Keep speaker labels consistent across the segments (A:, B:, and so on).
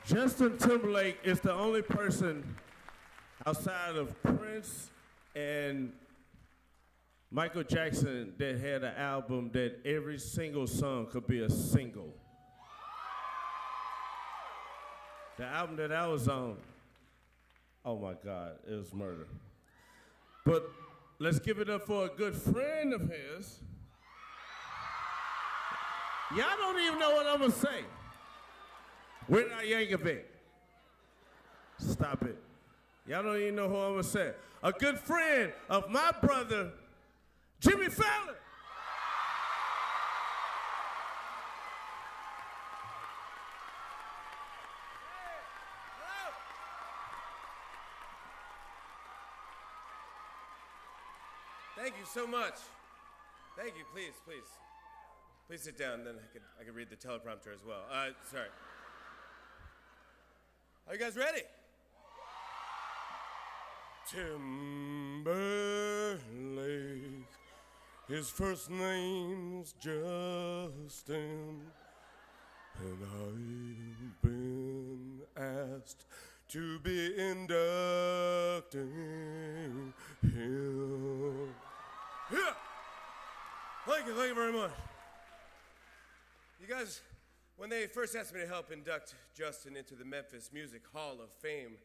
A: Justin Timberlake is the only person outside of Prince and Michael Jackson that had an album that every single song could be a single. The album that I was on, oh my God, it was murder. But let's give it up for a good friend of his. Y'all don't even know what I'm gonna say. We're not Yankovic. Stop it. Y'all don't even know who I'm gonna say. A good friend of my brother, Jimmy Fallon.
B: Thank you so much. Thank you. Please, please. Please sit down, then I can read the teleprompter as well. Sorry. Are you guys ready? Timberlake, his first name's Justin, and I've been asked to be inducting him. Yeah. Thank you very much. You guys, when they first asked me to help induct Justin into the Memphis Music Hall of Fame,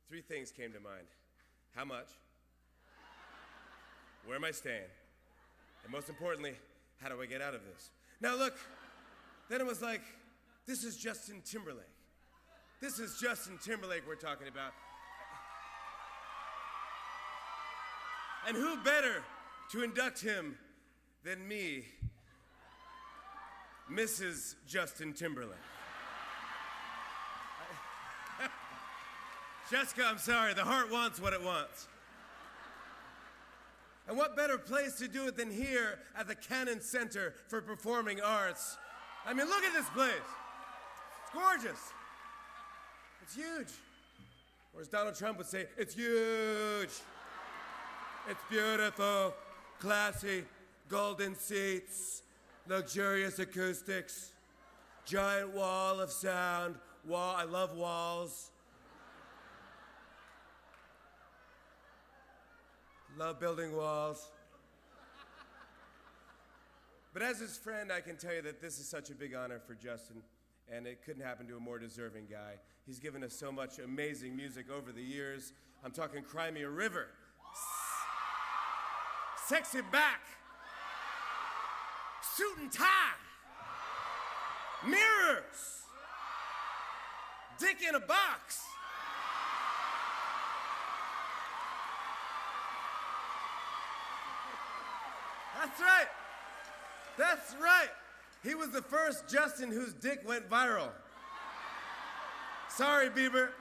B: 3 things came to mind. How much? Where am I staying? And most importantly, how do I get out of this? Now look, then it was like, this is Justin Timberlake. This is Justin Timberlake we're talking about. And who better to induct him than me, Mrs. Justin Timberlake. Jessica, I'm sorry, the heart wants what it wants. And what better place to do it than here at the Cannon Center for Performing Arts? I mean, look at this place. It's gorgeous. It's huge. Or as Donald Trump would say, it's huge. It's beautiful, classy, golden seats, luxurious acoustics, giant wall of sound. I love walls. Love building walls. But as his friend, I can tell you that this is such a big honor for Justin, and it couldn't happen to a more deserving guy. He's given us so much amazing music over the years. I'm talking Cry Me a River, Sexy Back, Suit and Tie, Mirrors, Dick in a Box. That's right. That's right. He was the first Justin whose dick went viral. Sorry, Bieber.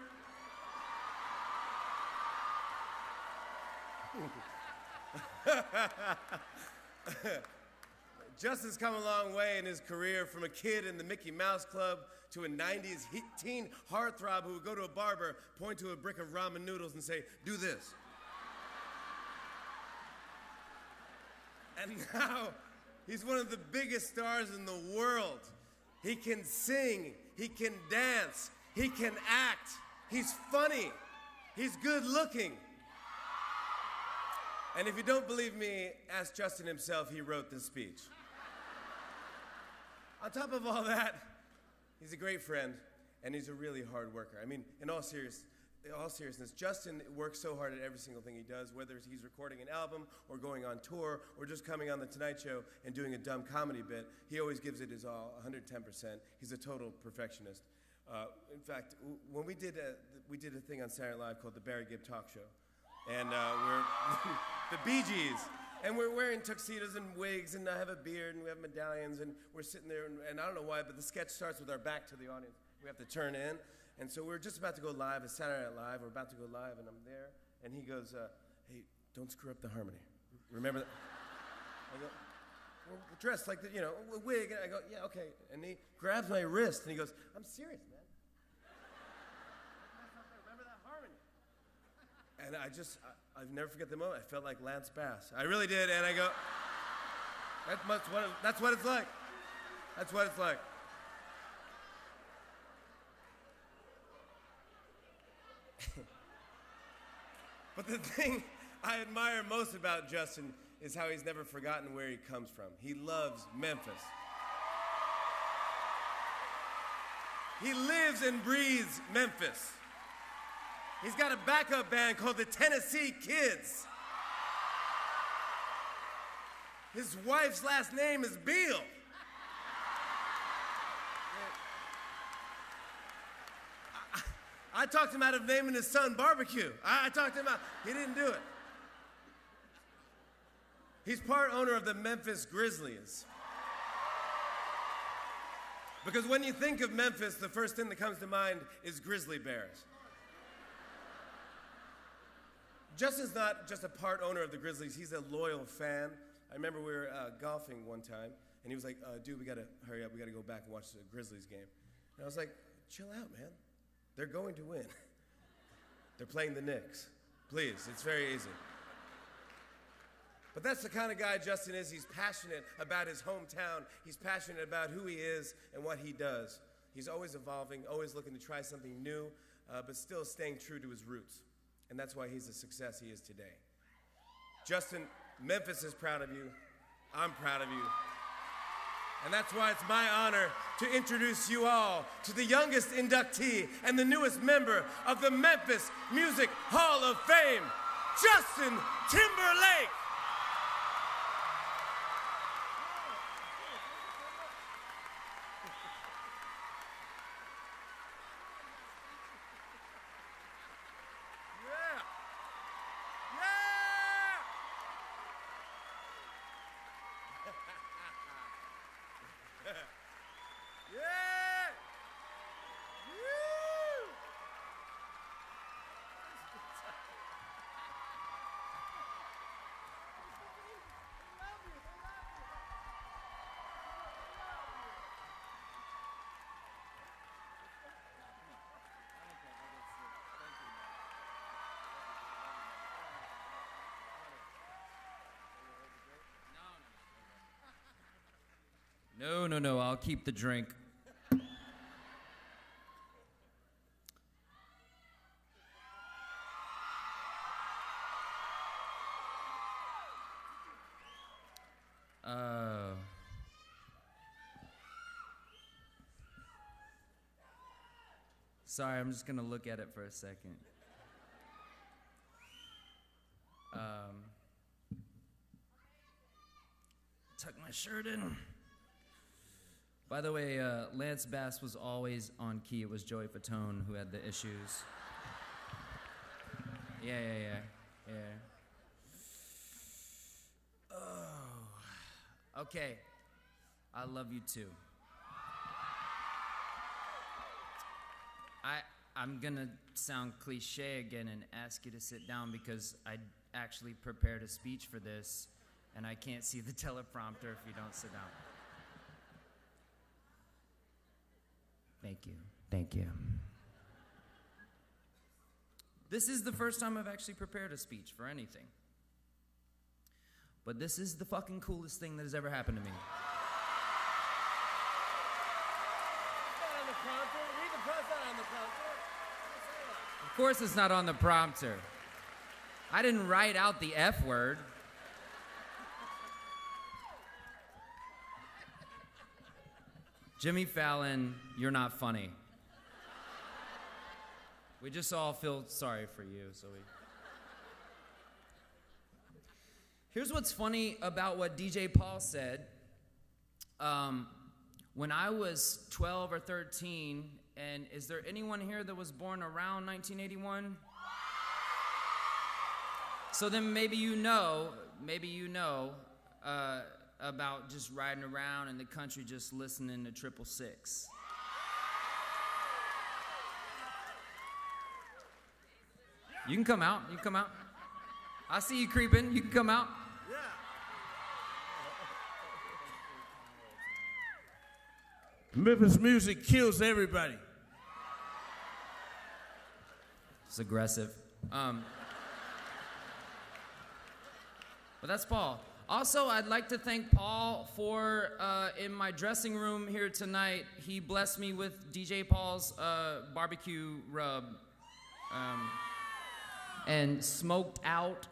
B: Justin's come a long way in his career, from a kid in the Mickey Mouse Club to a 90s teen heartthrob who would go to a barber, point to a brick of ramen noodles and say, "Do this." And now, he's one of the biggest stars in the world. He can sing, he can dance, he can act, he's funny, he's good looking. And if you don't believe me, ask Justin himself, he wrote this speech. On top of all that, he's a great friend, and he's a really hard worker. I mean, in all seriousness, Justin works so hard at every single thing he does, whether he's recording an album or going on tour or just coming on The Tonight Show and doing a dumb comedy bit. He always gives it his all, 110%. He's a total perfectionist. In fact, when we did a thing on Saturday Night Live called the Barry Gibb Talk Show, and we're the Bee Gees, and we're wearing tuxedos and wigs, and I have a beard, and we have medallions, and we're sitting there, and I don't know why, but the sketch starts with our back to the audience. We have to turn in. And so we're just about to go live. It's Saturday Night Live. We're about to go live, and I'm there. And he goes, "Hey, don't screw up the harmony. Remember that?" I go, "We're dressed like the, a wig." And I go, "Yeah, okay." And he grabs my wrist, and he goes, "I'm serious, man. Remember that harmony." And I've never forget the moment. I felt like Lance Bass. I really did. And I go, that's what it's like. That's what it's like. But the thing I admire most about Justin is how he's never forgotten where he comes from. He loves Memphis. He lives and breathes Memphis. He's got a backup band called the Tennessee Kids. His wife's last name is Beal. I talked him out of naming his son Barbecue. I talked him out. He didn't do it. He's part owner of the Memphis Grizzlies. Because when you think of Memphis, the first thing that comes to mind is grizzly bears. Justin's not just a part owner of the Grizzlies, he's a loyal fan. I remember we were golfing one time, and he was like, dude, we gotta hurry up, we gotta go back and watch the Grizzlies game. And I was like, chill out, man. They're going to win. They're playing the Knicks. Please, it's very easy. But that's the kind of guy Justin is. He's passionate about his hometown. He's passionate about who he is and what he does. He's always evolving, always looking to try something new, but still staying true to his roots. And that's why he's the success he is today. Justin, Memphis is proud of you. I'm proud of you. And that's why it's my honor to introduce you all to the youngest inductee and the newest member of the Memphis Music Hall of Fame, Justin Timberlake.
C: No, I'll keep the drink. Sorry, I'm just gonna look at it for a second. Tuck my shirt in. By the way, Lance Bass was always on key. It was Joey Fatone who had the issues. Yeah. Oh, okay. I love you too. I'm gonna sound cliche again and ask you to sit down because I actually prepared a speech for this, and I can't see the teleprompter if you don't sit down. Thank you. This is the first time I've actually prepared a speech for anything. But this is the fucking coolest thing that has ever happened to me. Of course it's not on the prompter. I didn't write out the F word. Jimmy Fallon, you're not funny. We just all feel sorry for you, so Here's what's funny about what DJ Paul said. When I was 12 or 13, and is there anyone here that was born around 1981? So then maybe you know about just riding around in the country just listening to 666. You can come out. I see you creeping. You can come out.
A: Yeah. Memphis music kills everybody.
C: It's aggressive. But that's Paul. Also, I'd like to thank Paul for, in my dressing room here tonight, he blessed me with DJ Paul's barbecue rub. and smoked out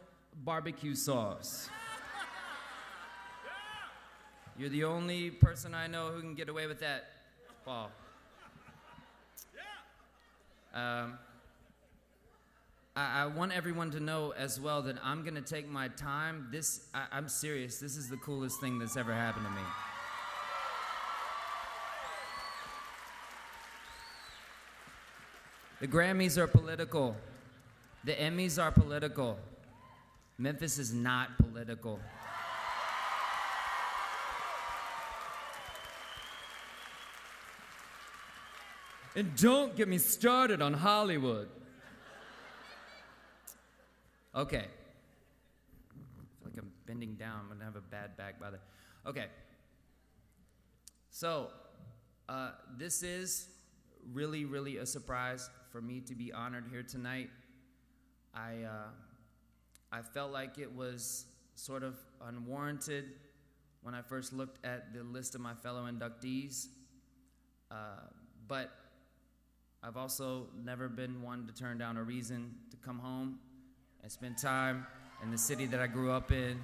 C: barbecue sauce. You're the only person I know who can get away with that, Paul. I want everyone to know as well that I'm gonna take my time. I'm serious. This is the coolest thing that's ever happened to me. The Grammys are political. The Emmys are political. Memphis is not political. And don't get me started on Hollywood. Okay. I feel like I'm bending down. I'm gonna have a bad back by the. Okay. So, this is really, really a surprise for me to be honored here tonight. I felt like it was sort of unwarranted when I first looked at the list of my fellow inductees, but I've also never been one to turn down a reason to come home and spend time in the city that I grew up in,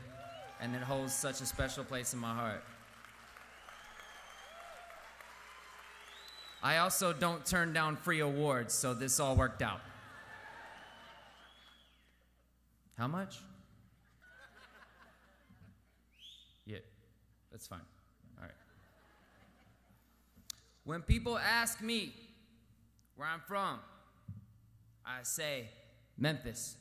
C: and it holds such a special place in my heart. I also don't turn down free awards, so this all worked out. How much? Yeah, that's fine. All right. When people ask me where I'm from, I say Memphis.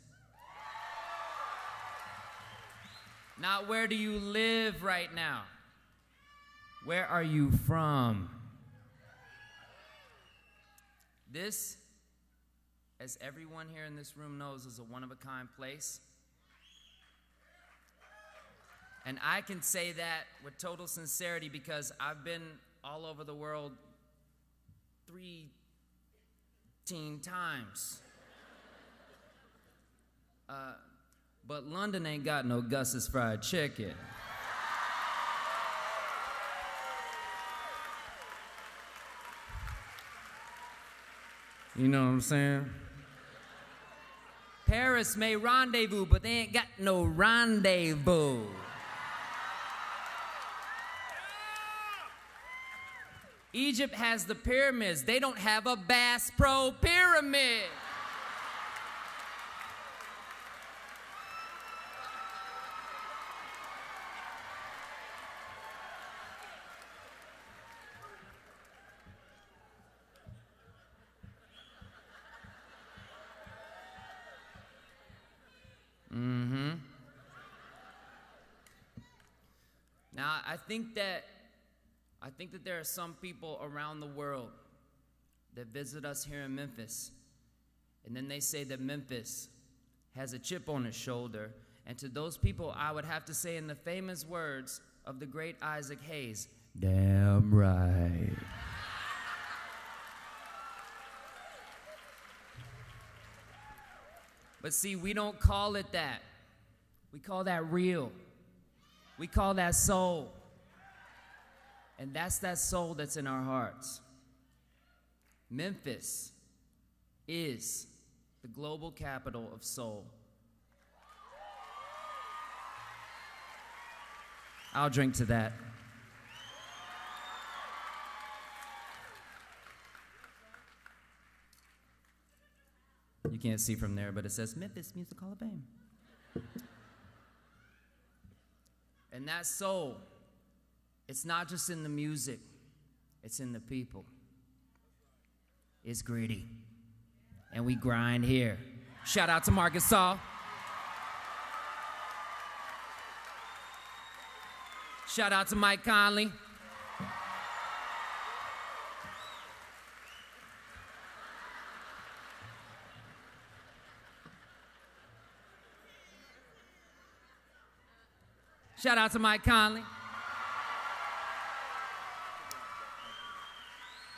C: Not where do you live right now? Where are you from? This, as everyone here in this room knows, is a one-of-a-kind place. And I can say that with total sincerity because I've been all over the world 13 times. But London ain't got no Gus's fried chicken. You know what I'm saying? Paris may rendezvous, but they ain't got no rendezvous. Egypt has the pyramids. They don't have a Bass Pro pyramid. Now, I think that there are some people around the world that visit us here in Memphis, and then they say that Memphis has a chip on its shoulder. And to those people, I would have to say in the famous words of the great Isaac Hayes, damn right. But see, we don't call it that. We call that real. We call that soul. And that's that soul that's in our hearts. Memphis is the global capital of soul. I'll drink to that. You can't see from there, but it says Memphis Music Hall of Fame. And that soul, it's not just in the music, it's in the people. It's greedy. And we grind here. Shout out to Marcus Saul. Shout out to Mike Conley. Shout out to Mike Conley.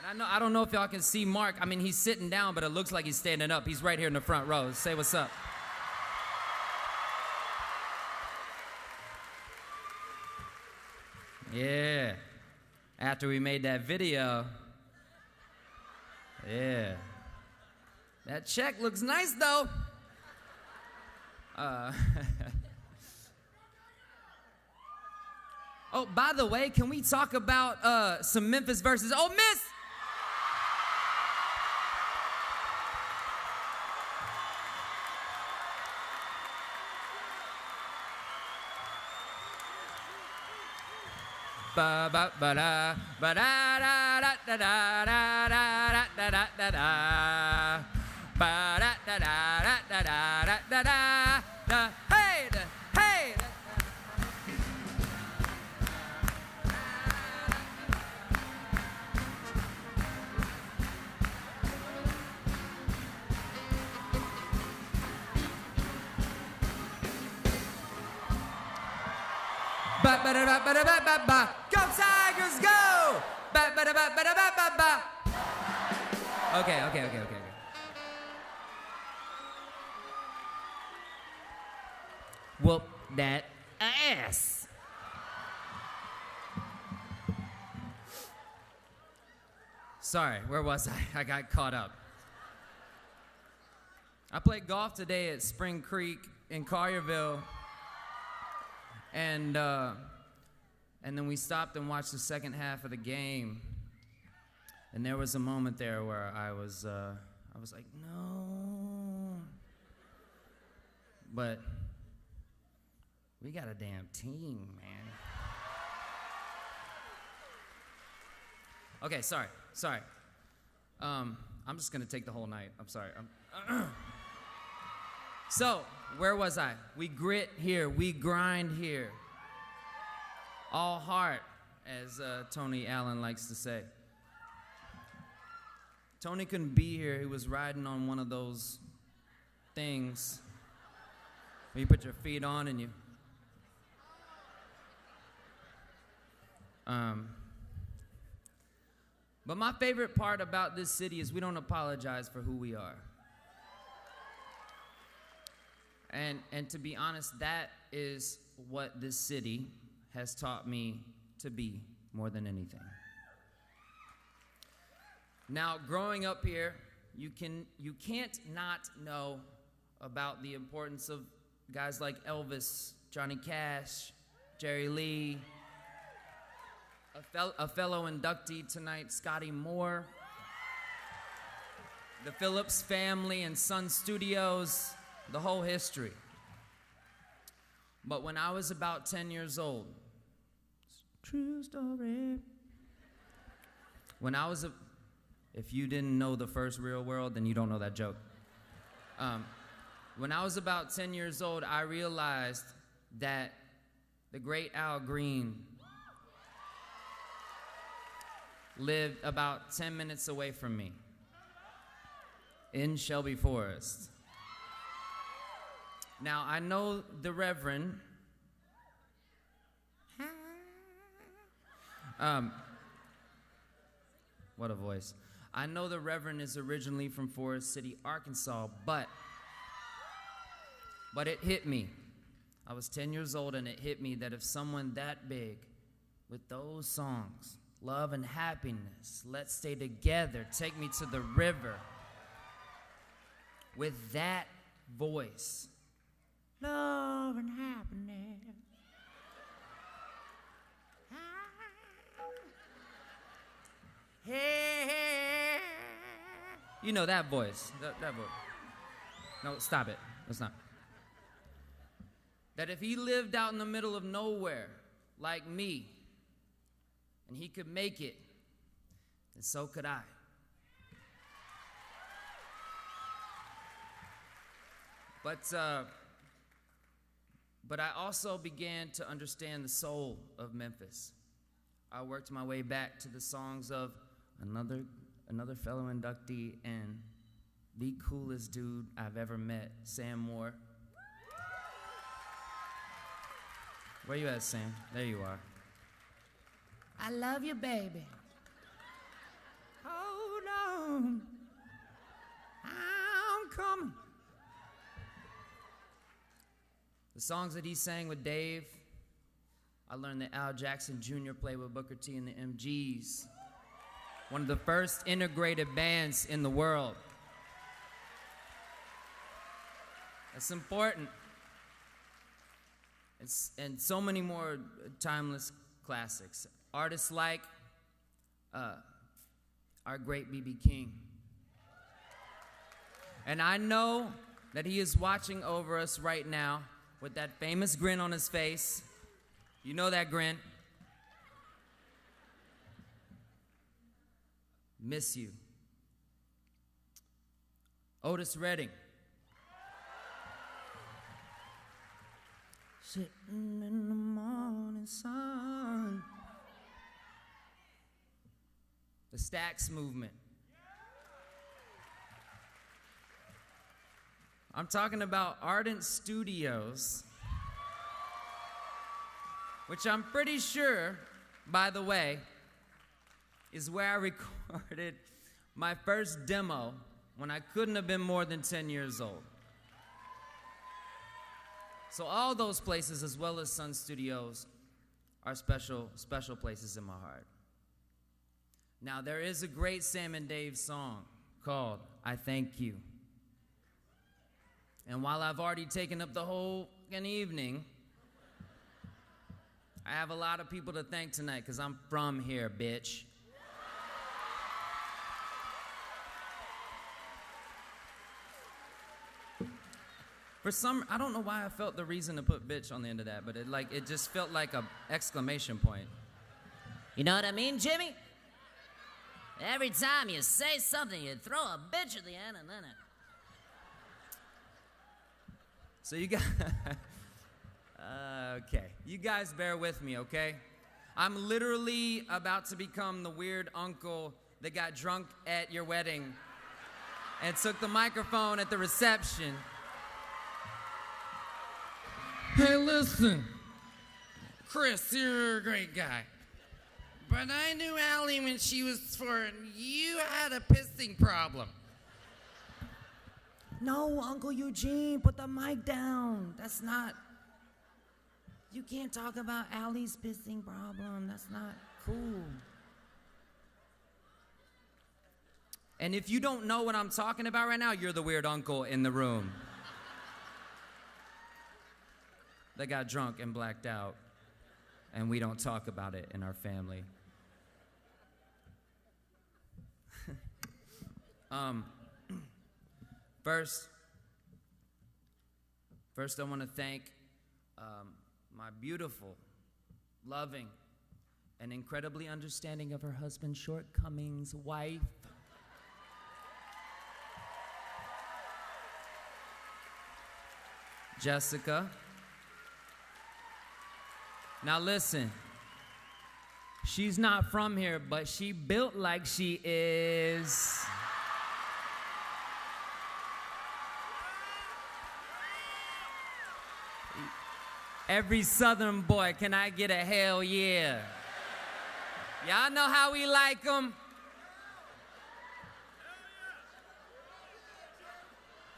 C: And I don't know if y'all can see Mark. I mean, he's sitting down, but it looks like he's standing up. He's right here in the front row. Say what's up. Yeah. After we made that video. Yeah. That check looks nice, though. Uh, oh, by the way, can we talk about some Memphis versus Ole Miss? Ba ba ba da ba da da da da da da da da da da ba da da da da da da da da hey hey. Ba ba da ba ba da ba ba ba. Go Tigers, go! Ba ba da ba ba da ba ba ba. Okay. Whoop that ass. Sorry, where was I? I got caught up. I played golf today at Spring Creek in Collierville. And then we stopped and watched the second half of the game. And there was a moment there where I was like, no. But we got a damn team, man. Okay, sorry. I'm just gonna take the whole night. I'm sorry. So, where was I? We grit here, we grind here. All heart, as Tony Allen likes to say. Tony couldn't be here. He was riding on one of those things where you put your feet on and you... But my favorite part about this city is we don't apologize for who we are. And to be honest, that is what this city has taught me to be more than anything. Now, growing up here, you can't not know about the importance of guys like Elvis, Johnny Cash, Jerry Lee, a fellow inductee tonight, Scotty Moore, the Phillips family and Sun Studios, the whole history. But when I was about 10 years old, true story. If you didn't know the first Real World, then you don't know that joke. When I was about 10 years old, I realized that the great Al Green lived about 10 minutes away from me in Shelby Forest. Now, I know the Reverend. What a voice. I know the Reverend is originally from Forest City, Arkansas, but it hit me. I was 10 years old and it hit me that if someone that big with those songs, Love and Happiness, Let's Stay Together, Take Me to the River, with that voice, love and happiness. Hey. You know that voice. That voice. No, stop it. Let's not. That if he lived out in the middle of nowhere like me, and he could make it, then so could I. But I also began to understand the soul of Memphis. I worked my way back to the songs of another fellow inductee and the coolest dude I've ever met, Sam Moore. Where you at, Sam? There you are. I love you, baby. Hold on. I'm coming. The songs that he sang with Dave, I learned that Al Jackson Jr. played with Booker T and the MGs. One of the first integrated bands in the world. That's important. and so many more timeless classics. Artists like our great B.B. King. And I know that he is watching over us right now with that famous grin on his face. You know that grin. Miss you. Otis Redding. Sitting in the morning sun. The Stax Movement. I'm talking about Ardent Studios, which I'm pretty sure, by the way, is where I recorded my first demo when I couldn't have been more than 10 years old. So all those places, as well as Sun Studios, are special, special places in my heart. Now, there is a great Sam and Dave song called I Thank You. And while I've already taken up the whole evening, I have a lot of people to thank tonight because I'm from here, bitch. For some, I don't know why I felt the reason to put bitch on the end of that, but it just felt like a exclamation point.
D: You know what I mean, Jimmy? Every time you say something, you throw a bitch at the end and then it...
C: So you guys, okay. You guys bear with me, okay? I'm literally about to become the weird uncle that got drunk at your wedding and took the microphone at the reception.
E: Hey, listen, Chris, you're a great guy. But I knew Allie when she was 4 and you had a pissing problem.
C: No, Uncle Eugene, put the mic down. That's not... You can't talk about Allie's pissing problem. That's not cool. And if you don't know what I'm talking about right now, you're the weird uncle in the room that got drunk and blacked out, and we don't talk about it in our family. First, I want to thank my beautiful, loving, and incredibly understanding of her husband's shortcomings wife. Jessica. Now listen, she's not from here, but she built like she is. Every Southern boy, can I get a hell yeah? Y'all know how we like them?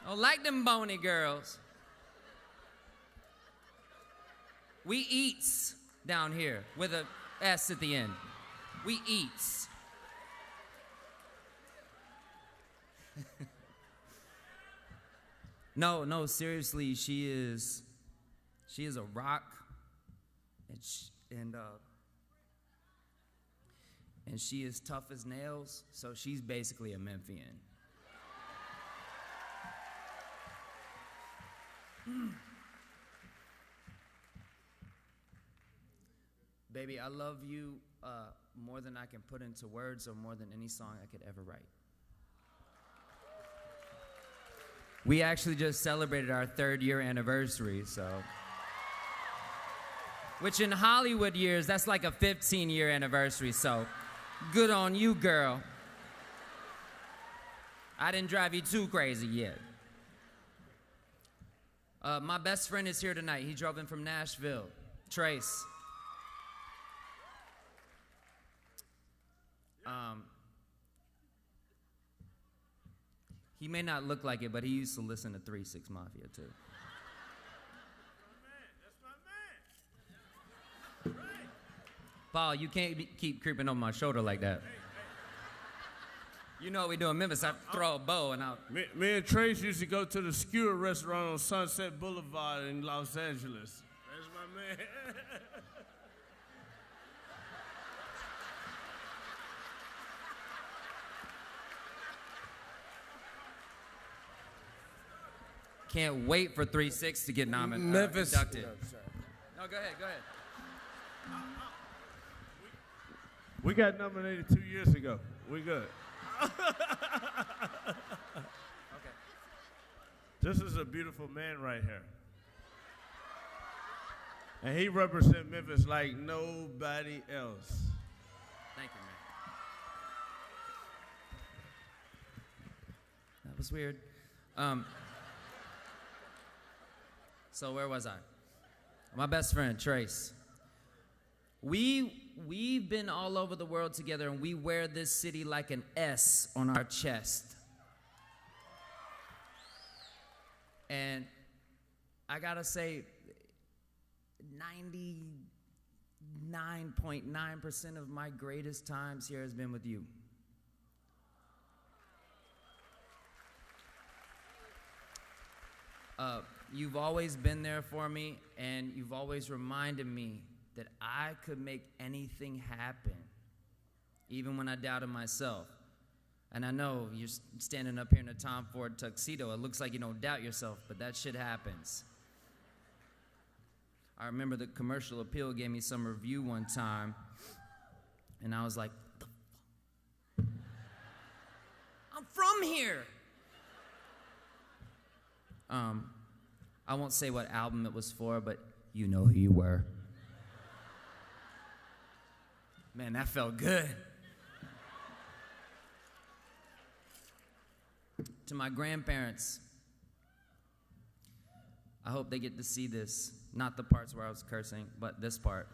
C: Don't like them bony girls. We eats down here with a S at the end. We eats. No, seriously, she is a rock, and she is tough as nails, so she's basically a Memphian. Baby, I love you more than I can put into words or more than any song I could ever write. We actually just celebrated our 3rd year anniversary, so... Which in Hollywood years, that's like a 15-year anniversary, so good on you, girl. I didn't drive you too crazy yet. My best friend is here tonight. He drove in from Nashville. Trace. He may not look like it, but he used to listen to 3 6 Mafia, too. Paul, you can't keep creeping over my shoulder like that. You know what we do in Memphis. I throw a bow and I'll...
A: Me and Trace used to go to the Skewer restaurant on Sunset Boulevard in Los Angeles. That's my man.
C: Can't wait for 3-6 to get nominated.
B: Memphis.
C: Inducted.
B: No, sorry.
C: No, go ahead, go ahead.
A: We got nominated 2 years ago. We good.
C: Okay.
A: This is a beautiful man right here. And he represents Memphis like nobody else.
C: Thank you, man. That was weird. So where was I? My best friend, Trace. We've been all over the world together, and we wear this city like an S on our chest. And I gotta say, 99.9% of my greatest times here has been with you. You've always been there for me, and you've always reminded me that I could make anything happen, even when I doubted myself. And I know you're standing up here in a Tom Ford tuxedo. It looks like you don't doubt yourself, but that shit happens. I remember the Commercial Appeal gave me some review one time, and I was like, "What the fuck? I'm from here." I won't say what album it was for, but you know who you were. Man, that felt good. To my grandparents, I hope they get to see this. Not the parts where I was cursing, but this part.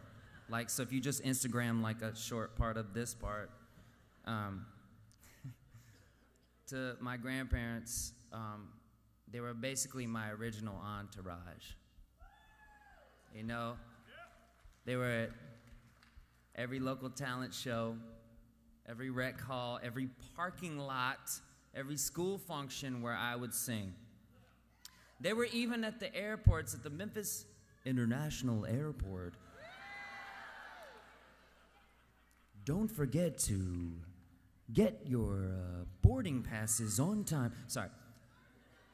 C: Like, so if you just Instagram like a short part of this part. To my grandparents, they were basically my original entourage. You know, they were at every local talent show, every rec hall, every parking lot, every school function where I would sing. They were even at the airports, at the Memphis International Airport. Don't forget to get your boarding passes on time. Sorry.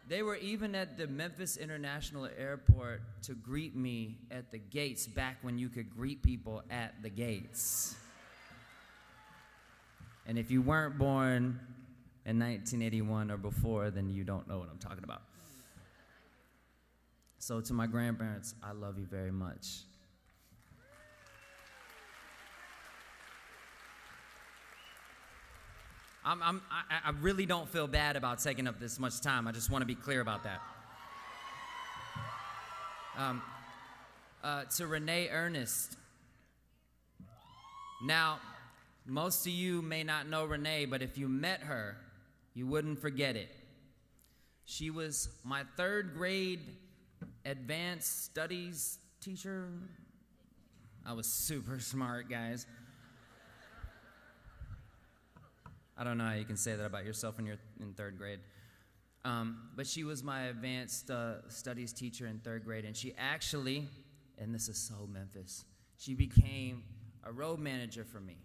C: They were even at the Memphis International Airport to greet me at the gates back when you could greet people at the gates. And if you weren't born in 1981 or before, then you don't know what I'm talking about. So to my grandparents, I love you very much. I really don't feel bad about taking up this much time. I just want to be clear about that. To Renee Ernest. Now, most of you may not know Renee, but if you met her, you wouldn't forget it. She was my 3rd grade advanced studies teacher. I was super smart, guys. I don't know how you can say that about yourself when you're in 3rd grade. But she was my advanced studies teacher in 3rd grade, and she actually, and this is so Memphis, she became a road manager for me.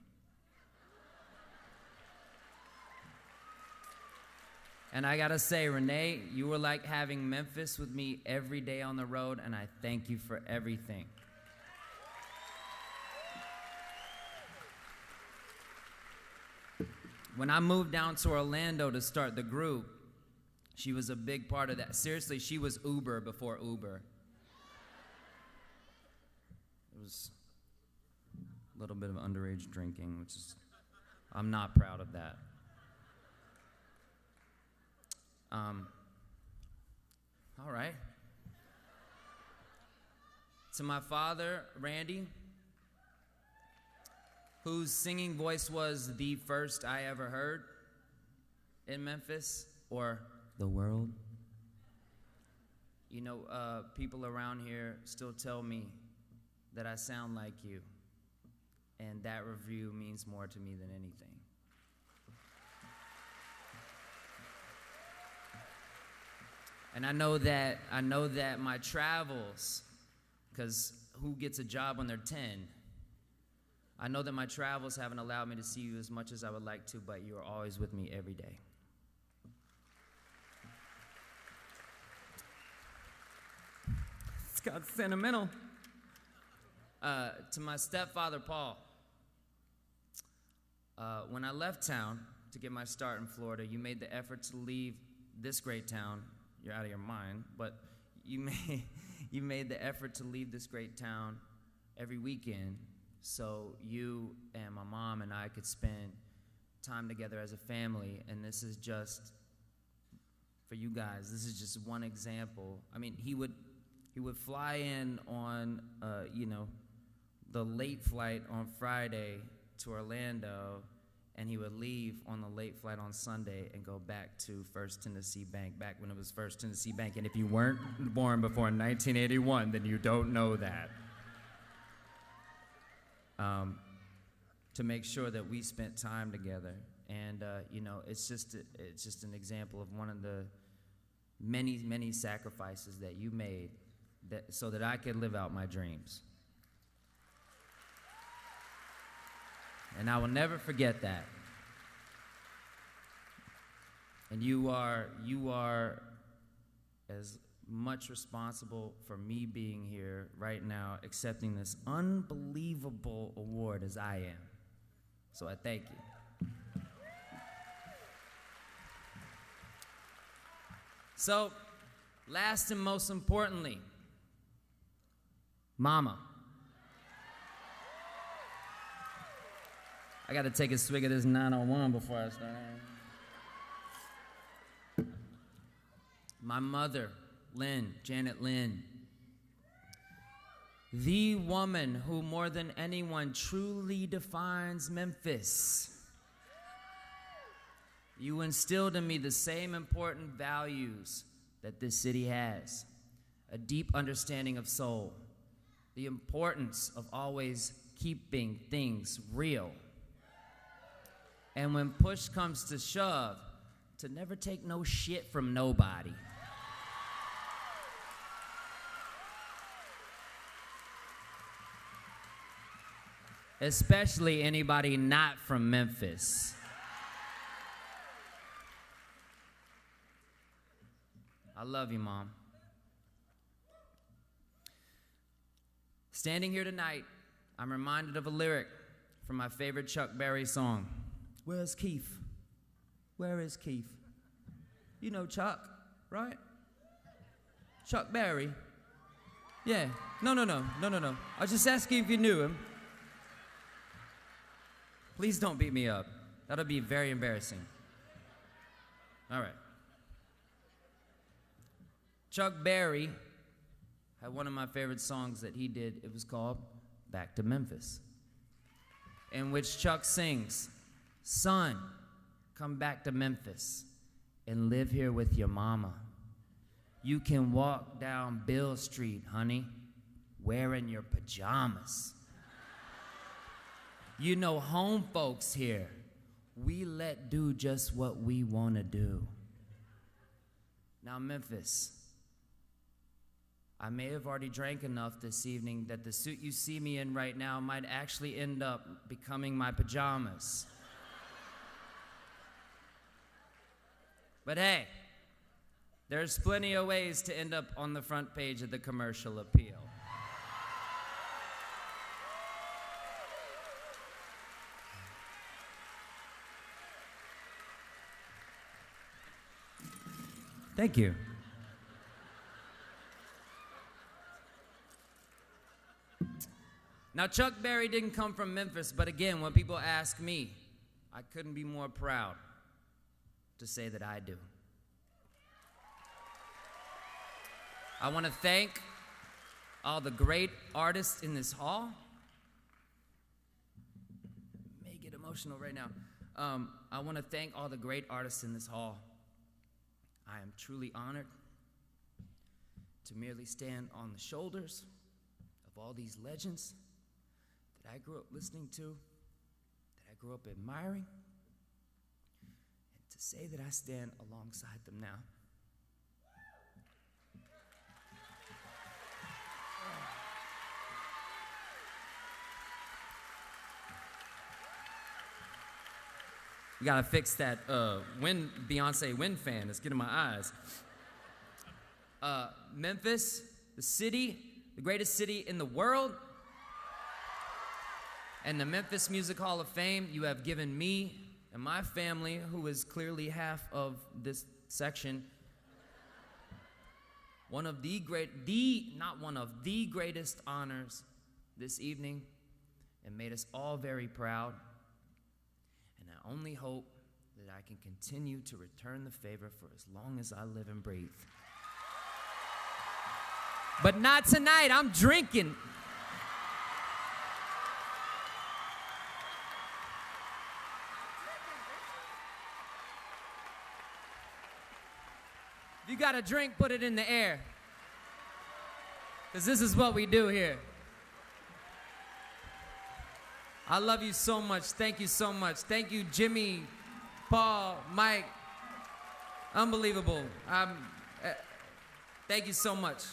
C: And I gotta say, Renee, you were like having Memphis with me every day on the road, and I thank you for everything. When I moved down to Orlando to start the group, she was a big part of that. Seriously, she was Uber before Uber. It was a little bit of underage drinking, which is, I'm not proud of that. All right. To my father, Randy, whose singing voice was the first I ever heard in Memphis or the world. You know, people around here still tell me that I sound like you, and that review means more to me than anything. And I know that my travels, because who gets a job when they're 10. I know that my travels haven't allowed me to see you as much as I would like to, but you are always with me every day. It's got sentimental. To my stepfather, Paul, when I left town to get my start in Florida, you made the effort to leave this great town. You're out of your mind, but you made the effort to leave this great town every weekend so you and my mom and I could spend time together as a family. And this is just, for you guys, this is just one example. I mean, he would fly in on, the late flight on Friday to Orlando, and he would leave on the late flight on Sunday and go back to First Tennessee Bank, back when it was First Tennessee Bank. And if you weren't born before 1981, then you don't know that. To make sure that we spent time together. And, it's just an example of one of the many, many sacrifices that you made so that I could live out my dreams. And I will never forget that. And you are as much responsible for me being here right now, accepting this unbelievable award as I am. So I thank you. So, last and most importantly, Mama. I gotta take a swig of this 901 before I start. My mother, Janet Lynn, the woman who more than anyone truly defines Memphis. You instilled in me the same important values that this city has: a deep understanding of soul, the importance of always keeping things real, and when push comes to shove, to never take no shit from nobody. Especially anybody not from Memphis. I love you, Mom. Standing here tonight, I'm reminded of a lyric from my favorite Chuck Berry song. Where's Keith? Where is Keith? You know Chuck, right? Chuck Berry. Yeah. No. I was just asking if you knew him. Please don't beat me up. That'll be very embarrassing. All right. Chuck Berry had one of my favorite songs that he did. It was called Back to Memphis, in which Chuck sings, "Son, come back to Memphis and live here with your mama. You can walk down Bill Street, honey, wearing your pajamas. You know, home folks here, we let do just what we want to do." Now, Memphis, I may have already drank enough this evening that the suit you see me in right now might actually end up becoming my pajamas. But hey, there's plenty of ways to end up on the front page of the Commercial Appeal. Thank you. Now, Chuck Berry didn't come from Memphis, but again, when people ask me, I couldn't be more proud to say that I do. I want to thank all the great artists in this hall. I may get emotional right now. I want to thank all the great artists in this hall. I am truly honored to merely stand on the shoulders of all these legends that I grew up listening to, that I grew up admiring, and to say that I stand alongside them now. We gotta fix that Beyonce wind fan. It's getting my eyes. Memphis, the city, the greatest city in the world, and the Memphis Music Hall of Fame. You have given me and my family, who is clearly half of this section, the greatest honors this evening, and made us all very proud. And I only hope that I can continue to return the favor for as long as I live and breathe. But not tonight. I'm drinking. If you got a drink, put it in the air. Because this is what we do here. I love you so much. Thank you so much. Thank you, Jimmy, Paul, Mike. Unbelievable. Thank you so much.